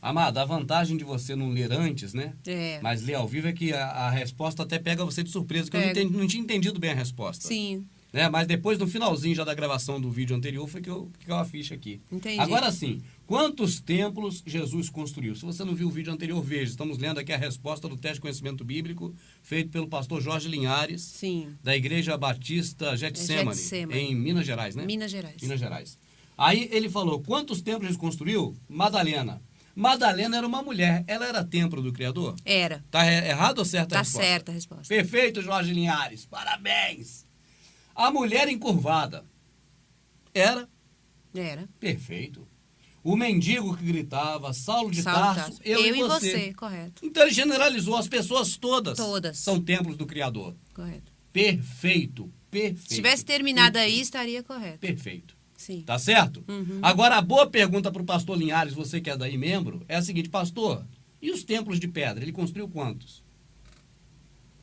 Amada, a vantagem de você não ler antes, né? É. Mas ler ao vivo é que a resposta até pega você de surpresa, que eu não tinha entendido bem a resposta. Sim. Né? Mas depois, no finalzinho já da gravação do vídeo anterior, foi que eu a ficha aqui. Entendi. Agora sim, quantos templos Jesus construiu? Se você não viu o vídeo anterior, veja. Estamos lendo aqui a resposta do teste de conhecimento bíblico, feito pelo pastor Jorge Linhares, Sim. da Igreja Batista Getsemane, em Minas Gerais, né? Minas Gerais. Minas Gerais. Aí ele falou, quantos templos Jesus construiu? Madalena. Madalena era uma mulher. Ela era templo do Criador? Era. Tá errado ou certa a resposta? Tá certa a resposta. Perfeito, Jorge Linhares. Parabéns. A mulher encurvada. Era? Era. Perfeito. O mendigo que gritava, Saulo de Tarso, eu e você. Correto. Então ele generalizou, as pessoas todas. Todas. São templos do Criador. Correto. Perfeito. Se tivesse terminado aí, estaria correto. Perfeito. Sim. Tá certo? Uhum. Agora, a boa pergunta para o pastor Linhares, você que é daí membro, é a seguinte, pastor, e os templos de pedra? Ele construiu quantos?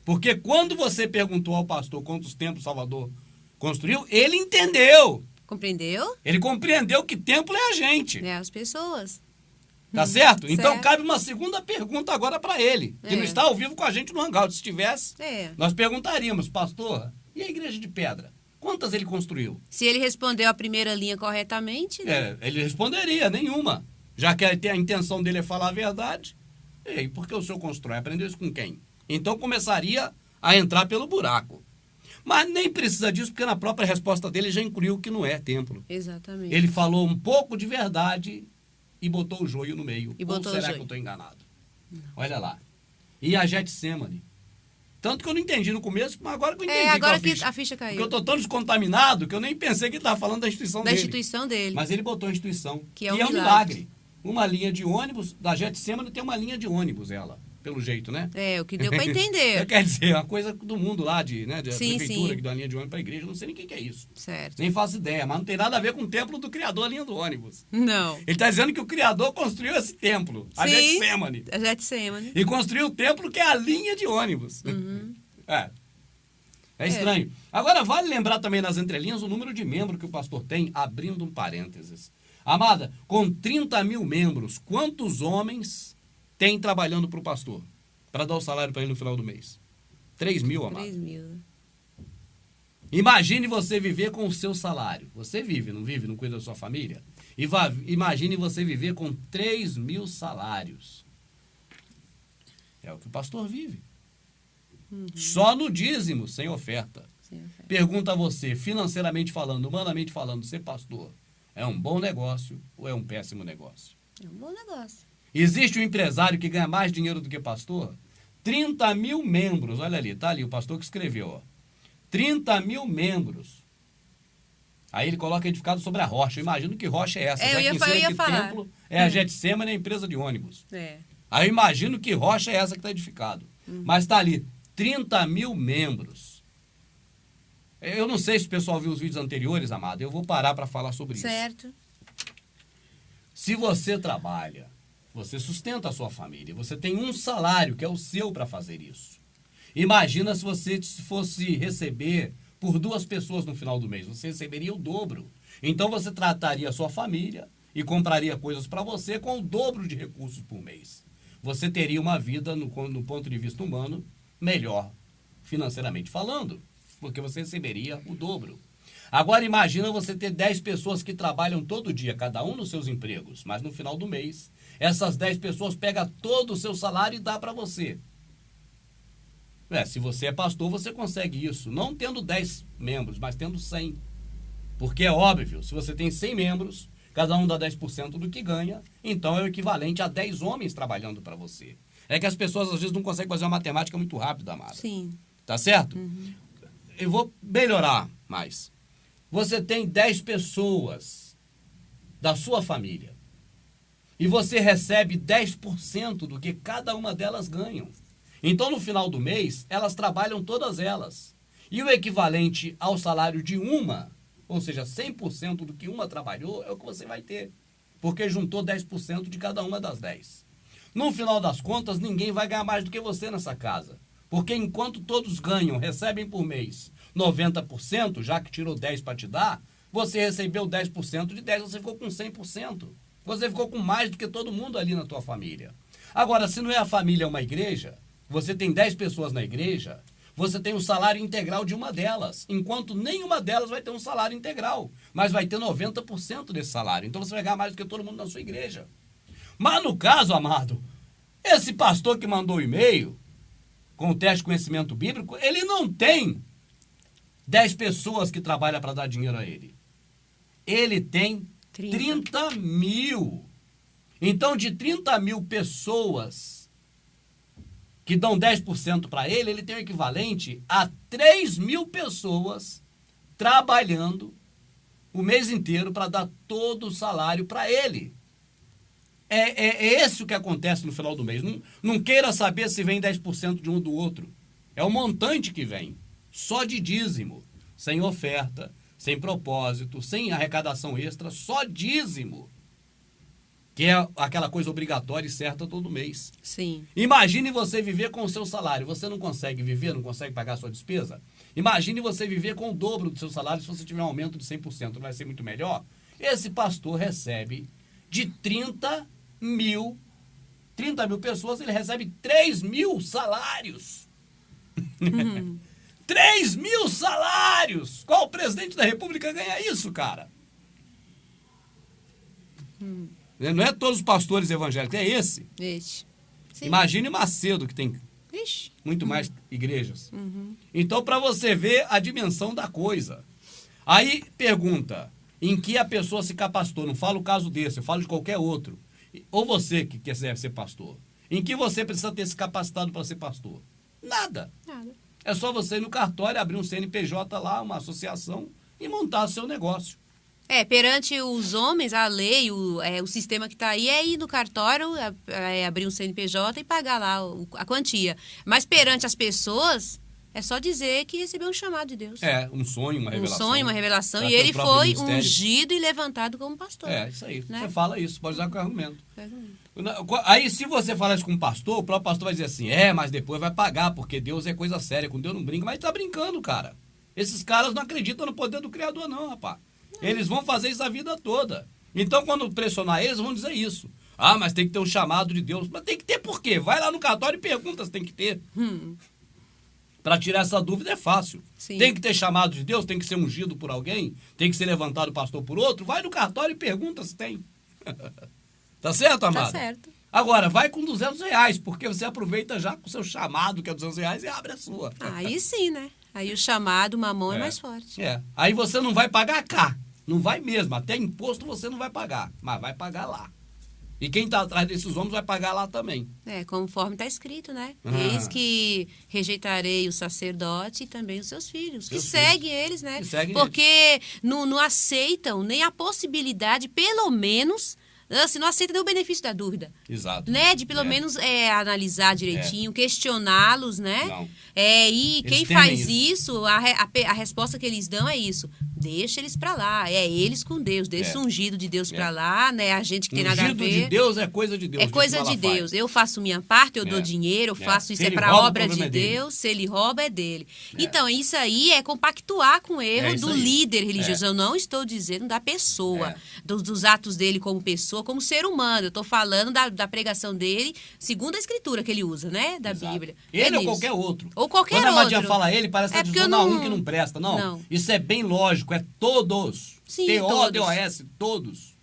Porque quando você perguntou ao pastor quantos templos Salvador construiu, ele entendeu. Compreendeu? Ele compreendeu que templo é a gente. É as pessoas. Tá certo? Então certo. cabe uma segunda pergunta agora para ele, que não está ao vivo com a gente no Hangout. Se estivesse, nós perguntaríamos, pastor, e a igreja de pedra? Quantas ele construiu? Se ele respondeu a primeira linha corretamente, né? Ele responderia, nenhuma. Já que a intenção dele é falar a verdade, e por que o senhor constrói? Aprendeu isso com quem? Então começaria a entrar pelo buraco. Mas nem precisa disso, porque na própria resposta dele já incluiu que não é templo. Exatamente. Ele falou um pouco de verdade e botou o joio no meio. E Ou será que eu estou enganado? Não. Olha lá. E a Getsemane. Tanto que eu não entendi no começo, mas agora que eu entendi. Agora que a ficha caiu. Porque eu estou tão descontaminado que eu nem pensei que ele estava falando da instituição dele. Da instituição dele. Mas ele botou a instituição. Que é um milagre. Uma linha de ônibus, da Getsemane tem uma linha de ônibus, ela. Pelo jeito, né? É, o que deu para entender. Quer dizer, uma coisa do mundo lá, de sim, prefeitura, sim. que dá uma linha de ônibus para a igreja, não sei nem o que é isso. Certo. Nem faço ideia, mas não tem nada a ver com o templo do Criador, a linha do ônibus. Não. Ele está dizendo que o Criador construiu esse templo, a Getsemane. A Getsemane. E construiu o templo que é a linha de ônibus. Uhum. É estranho. Agora, vale lembrar também nas entrelinhas o número de membros que o pastor tem, abrindo um parênteses. Amada, com 30 mil membros, quantos homens tem trabalhando para o pastor? Para dar o salário para ele no final do mês? 3 mil, amada. 3 mil. Imagine você viver com o seu salário. Você vive, não vive, não cuida da sua família? Imagine você viver com 3 mil salários. É o que o pastor vive. Uhum. Só no dízimo, sem oferta. Pergunta a você, financeiramente falando, humanamente falando, ser pastor, é um bom negócio ou é um péssimo negócio? É um bom negócio. Existe um empresário que ganha mais dinheiro do que pastor? 30 mil membros, olha ali, tá ali o pastor que escreveu, ó. 30 mil membros. Aí ele coloca edificado sobre a rocha. Eu imagino que rocha é essa. Eu ia falar. Templo é a Getsemane, a empresa de ônibus. É. Aí eu imagino que rocha é essa que está edificado. Mas tá ali, 30 mil membros. Eu não sei se o pessoal viu os vídeos anteriores, amado. Eu vou parar para falar sobre isso. Certo. Se você trabalha, você sustenta a sua família, você tem um salário que é o seu para fazer isso. Imagina se você fosse receber por 2 pessoas no final do mês. Você receberia o dobro. Então você trataria a sua família e compraria coisas para você com o dobro de recursos por mês. Você teria uma vida, no ponto de vista humano, melhor, financeiramente falando, porque você receberia o dobro. Agora imagina você ter 10 pessoas que trabalham todo dia, cada um nos seus empregos, mas no final do mês, essas 10 pessoas pegam todo o seu salário e dá para você. Se você é pastor, você consegue isso, não tendo 10 membros, mas tendo 100. Porque é óbvio, se você tem 100 membros, cada um dá 10% do que ganha, então é o equivalente a 10 homens trabalhando para você. É que as pessoas às vezes não conseguem fazer uma matemática muito rápida, amada. Sim. Tá certo? Uhum. Eu vou melhorar mais. Você tem 10 pessoas da sua família e você recebe 10% do que cada uma delas ganham. Então, no final do mês, elas trabalham todas elas. E o equivalente ao salário de uma, ou seja, 100% do que uma trabalhou, é o que você vai ter. Porque juntou 10% de cada uma das 10. No final das contas, ninguém vai ganhar mais do que você nessa casa. Porque enquanto todos ganham, recebem por mês 90%, já que tirou 10 para te dar, você recebeu 10% de 10, você ficou com 100%. Você ficou com mais do que todo mundo ali na tua família. Agora, se não é a família, é uma igreja, você tem 10 pessoas na igreja, você tem o salário integral de uma delas, enquanto nenhuma delas vai ter um salário integral, mas vai ter 90% desse salário. Então você vai ganhar mais do que todo mundo na sua igreja. Mas no caso, amado, esse pastor que mandou o e-mail com o teste de conhecimento bíblico, ele não tem 10 pessoas que trabalham para dar dinheiro a ele. Ele tem 30 mil. Então, de 30 mil pessoas que dão 10% para ele, ele tem o equivalente a 3 mil pessoas trabalhando o mês inteiro para dar todo o salário para ele. É esse o que acontece no final do mês. Não queira saber se vem 10% de um do outro. É o montante que vem. Só de dízimo. Sem oferta, sem propósito, sem arrecadação extra, só dízimo. Que é aquela coisa obrigatória e certa todo mês. Sim. Imagine você viver com o seu salário. Você não consegue viver, não consegue pagar a sua despesa? Imagine você viver com o dobro do seu salário se você tiver um aumento de 100%. Não vai ser muito melhor? Esse pastor recebe de 30 mil pessoas, ele recebe 3 mil salários. 3 mil salários! Qual presidente da República ganha isso, cara? Não é todos os pastores evangélicos, é esse. Ixi. Sim. Imagine Macedo, que tem Ixi. muito mais igrejas. Então, para você ver a dimensão da coisa. Aí, pergunta, em que a pessoa se capacitou? Não falo o caso desse, eu falo de qualquer outro. Ou você que quer ser pastor. Em que você precisa ter se capacitado para ser pastor? Nada. É só você ir no cartório, abrir um CNPJ lá, uma associação, e montar o seu negócio. Perante os homens, a lei, o sistema que está aí é ir no cartório, abrir um CNPJ e pagar lá a quantia. Mas perante as pessoas, é só dizer que recebeu um chamado de Deus. Um sonho, uma revelação. Um sonho, uma revelação. E ele foi ungido e levantado como pastor. Isso aí. Né? Você fala isso, pode usar com argumento. Aí, se você falar isso com um pastor, o próprio pastor vai dizer assim, mas depois vai pagar, porque Deus é coisa séria, com Deus não brinca. Mas tá brincando, cara. Esses caras não acreditam no poder do Criador, não, rapaz. Eles vão fazer isso a vida toda. Então, quando pressionar eles, vão dizer isso. Mas tem que ter um chamado de Deus. Mas tem que ter por quê? Vai lá no cartório e pergunta se tem que ter. Para tirar essa dúvida é fácil. Sim. Tem que ter chamado de Deus, tem que ser ungido por alguém, tem que ser levantado pastor por outro. Vai no cartório e pergunta se tem. Tá certo, amado? Tá certo. Agora, vai com R$200, porque você aproveita já com o seu chamado, que é R$200, e abre a sua. Aí sim, né? Aí o chamado, uma mão é mais forte. Aí você não vai pagar cá. Não vai mesmo. Até imposto você não vai pagar. Mas vai pagar lá. E quem está atrás desses homens vai pagar lá também. Conforme está escrito, né? Eis que rejeitarei o sacerdote e também os seus filhos. Que seguem eles, né? Porque não aceitam nem a possibilidade, pelo menos... Assim, não aceita nem o benefício da dúvida. Exato. Né? De pelo menos analisar direitinho, questioná-los, né? Não. E quem faz isso, a resposta que eles dão é isso. Deixa eles pra lá. É eles com Deus. Deixa o ungido de Deus pra lá, né? A gente que tem nada a ver. Ungido de Deus é coisa de Deus. É coisa de Deus. Eu faço minha parte, eu dou dinheiro, eu faço isso, pra obra de Deus. Se ele rouba, é dele. Então, isso aí é compactuar com o erro do líder religioso. Eu não estou dizendo da pessoa, dos atos dele como pessoa, como ser humano. Eu estou falando da pregação dele, segundo a escritura que ele usa, né? Da Bíblia. Ele ou qualquer outro. Ou qualquer outro. Quando a Madinha fala ele, parece que está dizendo um que não presta. Não. Isso é bem lógico. É todos. Sim, T-O-D-O-S, todos.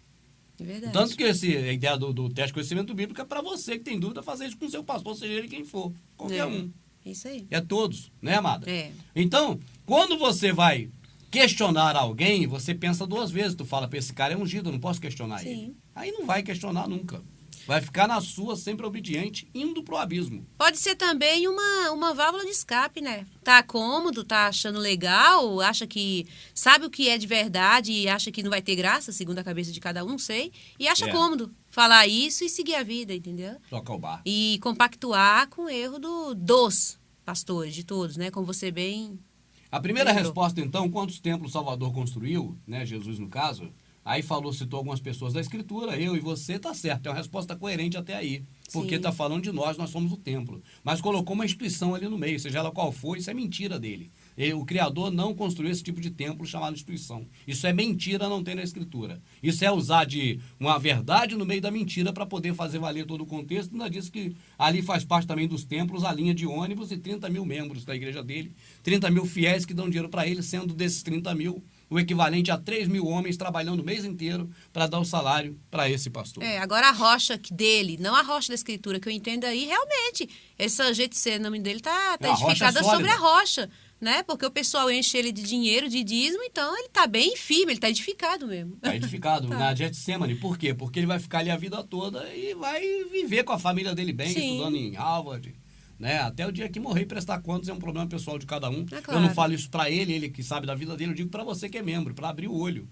É verdade. Tanto que a ideia do teste de conhecimento bíblico é para você que tem dúvida fazer isso com o seu pastor, seja ele quem for. Qualquer um. Isso aí. É todos, né, amada? Então, quando você vai questionar alguém, você pensa duas vezes. Tu fala, esse cara é ungido, eu não posso questionar ele. Aí não vai questionar nunca. Vai ficar na sua, sempre obediente, indo pro abismo. Pode ser também uma válvula de escape, né? Tá cômodo, tá achando legal, acha que sabe o que é de verdade e acha que não vai ter graça, segundo a cabeça de cada um, não sei. E acha cômodo falar isso e seguir a vida, entendeu? Toca o bar. E compactuar com o erro dos pastores, de todos, né? Como você bem... A primeira resposta, então, quantos templos Salvador construiu, né? Jesus, no caso... Aí citou algumas pessoas da Escritura, eu e você, tá certo, é uma resposta coerente até aí. Porque tá falando de nós somos o templo. Mas colocou uma instituição ali no meio, seja ela qual for, isso é mentira dele. O Criador não construiu esse tipo de templo chamado instituição. Isso é mentira, não tem na Escritura. Isso é usar de uma verdade no meio da mentira para poder fazer valer todo o contexto. Ainda diz que ali faz parte também dos templos a linha de ônibus e 30 mil membros da igreja dele, 30 mil fiéis que dão dinheiro para ele, sendo desses 30 mil o equivalente a 3 mil homens trabalhando o mês inteiro para dar o salário para esse pastor. Agora a rocha dele, não a rocha da Escritura, que eu entendo aí, realmente, essa Getsemane dele tá edificada sobre a rocha, né? Porque o pessoal enche ele de dinheiro, de dízimo, então ele tá bem firme, ele tá edificado mesmo. Tá edificado na Getsemane. Por quê? Porque ele vai ficar ali a vida toda e vai viver com a família dele bem, estudando em Harvard, né? Até o dia que morrer e prestar contas é um problema pessoal de cada um. Claro. Eu não falo isso para ele que sabe da vida dele, eu digo para você que é membro, para abrir o olho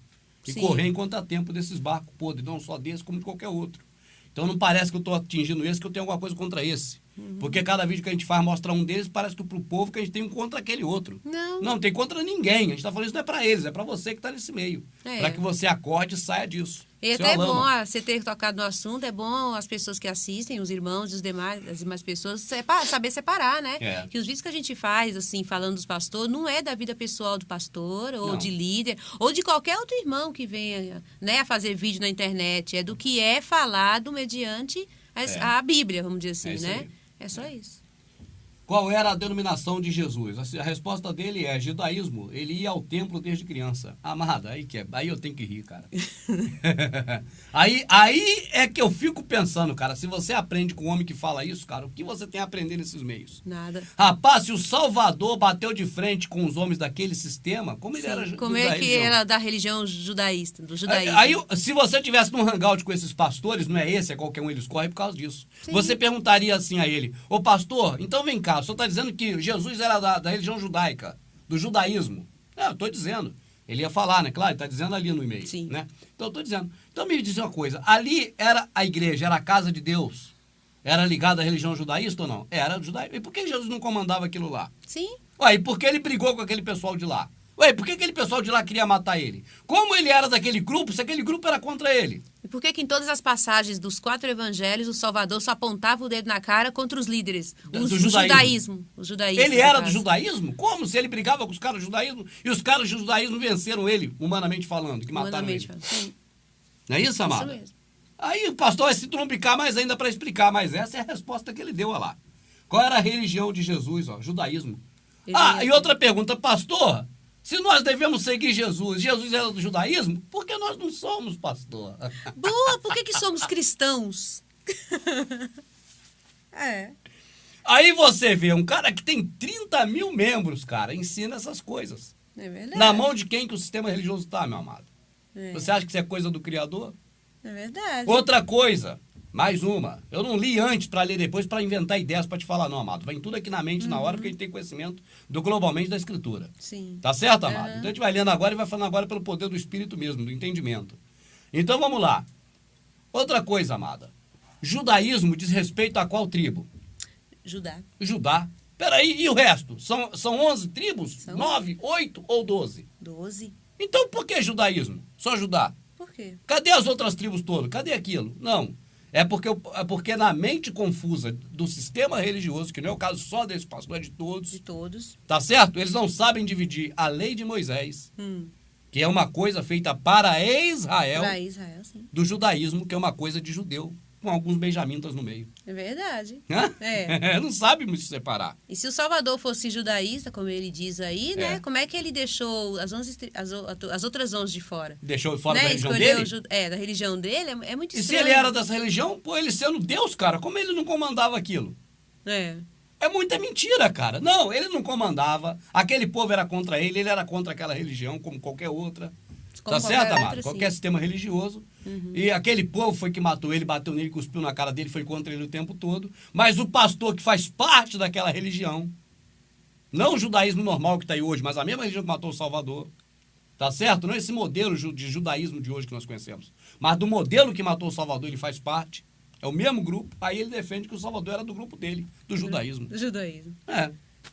e correr em contratempo desses barcos podres, não só desse, como de qualquer outro. Então não parece que eu estou atingindo esse, que eu tenho alguma coisa contra esse. Porque cada vídeo que a gente faz mostra um deles, parece que pro povo que a gente tem um contra aquele outro. Não tem contra ninguém. A gente está falando isso não é para eles, é para você que está nesse meio. Para que você acorde e saia disso. E até é bom você ter tocado no assunto, é bom as pessoas que assistem, os irmãos, as demais pessoas, saber separar, né? Que os vídeos que a gente faz, assim, falando dos pastores, não é da vida pessoal do pastor, ou de líder, ou de qualquer outro irmão que venha, né, a fazer vídeo na internet. É do que é falado mediante a Bíblia, vamos dizer assim, né? É só isso. Qual era a denominação de Jesus? A resposta dele é judaísmo. Ele ia ao templo desde criança. Amada, aí eu tenho que rir, cara. aí é que eu fico pensando, cara, se você aprende com um homem que fala isso, cara, o que você tem a aprender nesses meios? Nada. Rapaz, se o Salvador bateu de frente com os homens daquele sistema, como ele era como é que era da religião judaísta, do judaísmo? Aí, se você tivesse num hangout com esses pastores, não é esse, é qualquer um, eles correm por causa disso. Você perguntaria assim a ele, ô pastor, então vem cá, o senhor está dizendo que Jesus era da religião judaica, do judaísmo? Eu estou dizendo. Ele ia falar, né? Claro, ele está dizendo ali no e-mail. Sim. Né? Então, eu estou dizendo. Então, me diz uma coisa. Ali era a igreja, era a casa de Deus. Era ligada à religião judaísta ou não? Era judaísta. E por que Jesus não comandava aquilo lá? Sim. Ué, e por que ele brigou com aquele pessoal de lá? Ué, por que aquele pessoal de lá queria matar ele? Como ele era daquele grupo, se aquele grupo era contra ele? E por que em todas as passagens dos 4 evangelhos o Salvador só apontava o dedo na cara contra os líderes? Do judaísmo. Ele era do judaísmo? Como? Se ele brigava com os caras do judaísmo e os caras do judaísmo venceram ele, humanamente falando, que mataram ele. Sim. Não é isso, amada? Isso mesmo. Aí o pastor vai se trompicar mais ainda para explicar, mas essa é a resposta que ele deu, olha lá. Qual era a religião de Jesus? Judaísmo. E outra pergunta, pastor... Se nós devemos seguir Jesus, Jesus era do judaísmo, por que nós não somos, pastor? Boa, por que somos cristãos? Aí você vê um cara que tem 30 mil membros, cara, ensina essas coisas. É verdade. Na mão de quem que o sistema religioso está, meu amado? Você acha que isso é coisa do Criador? É verdade. Outra coisa, mais uma. Eu não li antes para ler depois para inventar ideias para te falar, não, amado. Vem tudo aqui na mente na hora, porque a gente tem conhecimento do globalmente da Escritura. Sim. Tá certo, amado? Então a gente vai lendo agora e vai falando agora pelo poder do Espírito mesmo, do entendimento. Então vamos lá. Outra coisa, amada. Judaísmo diz respeito a qual tribo? Judá. Peraí, e o resto? São 11 tribos? 9, 8 ou 12? 12. Então por que judaísmo? Só Judá? Por quê? Cadê as outras tribos todas? Cadê aquilo? Não. É porque na mente confusa do sistema religioso, que não é o caso só desse pastor, é de todos. De todos. Tá certo? Eles não sabem dividir a lei de Moisés, que é uma coisa feita para Israel, sim. do judaísmo, que é uma coisa de judeu, com alguns benjamintas no meio. É verdade. Não sabe se separar. E se o Salvador fosse judaísta, como ele diz aí, né? Como é que ele deixou as outras 11 de fora? Deixou fora da religião dele? Da religião dele, é muito estranho. E se ele era dessa religião, pô, ele sendo Deus, cara, como ele não comandava aquilo? É muita mentira, cara. Não, ele não comandava. Aquele povo era contra ele era contra aquela religião, como qualquer outra. Tá certo, amado? Qualquer sistema religioso. E aquele povo foi que matou ele, bateu nele, cuspiu na cara dele, foi contra ele o tempo todo. Mas o pastor que faz parte daquela religião, não o judaísmo normal que está aí hoje, mas a mesma religião que matou o Salvador, tá certo? Não esse modelo de judaísmo de hoje que nós conhecemos, mas do modelo que matou o Salvador, ele faz parte. É o mesmo grupo, aí ele defende que o Salvador era do grupo dele, do judaísmo. Do judaísmo.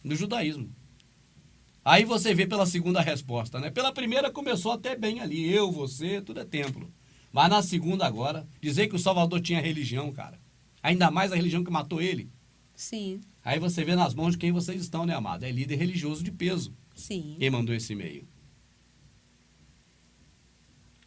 Do judaísmo. Aí você vê pela segunda resposta, né? Pela primeira começou até bem ali, eu, você, tudo é templo. Mas na segunda agora, dizer que o Salvador tinha religião, cara. Ainda mais a religião que matou ele. Sim. Aí você vê nas mãos de quem vocês estão, né, amado? É líder religioso de peso. Sim. Quem mandou esse e-mail?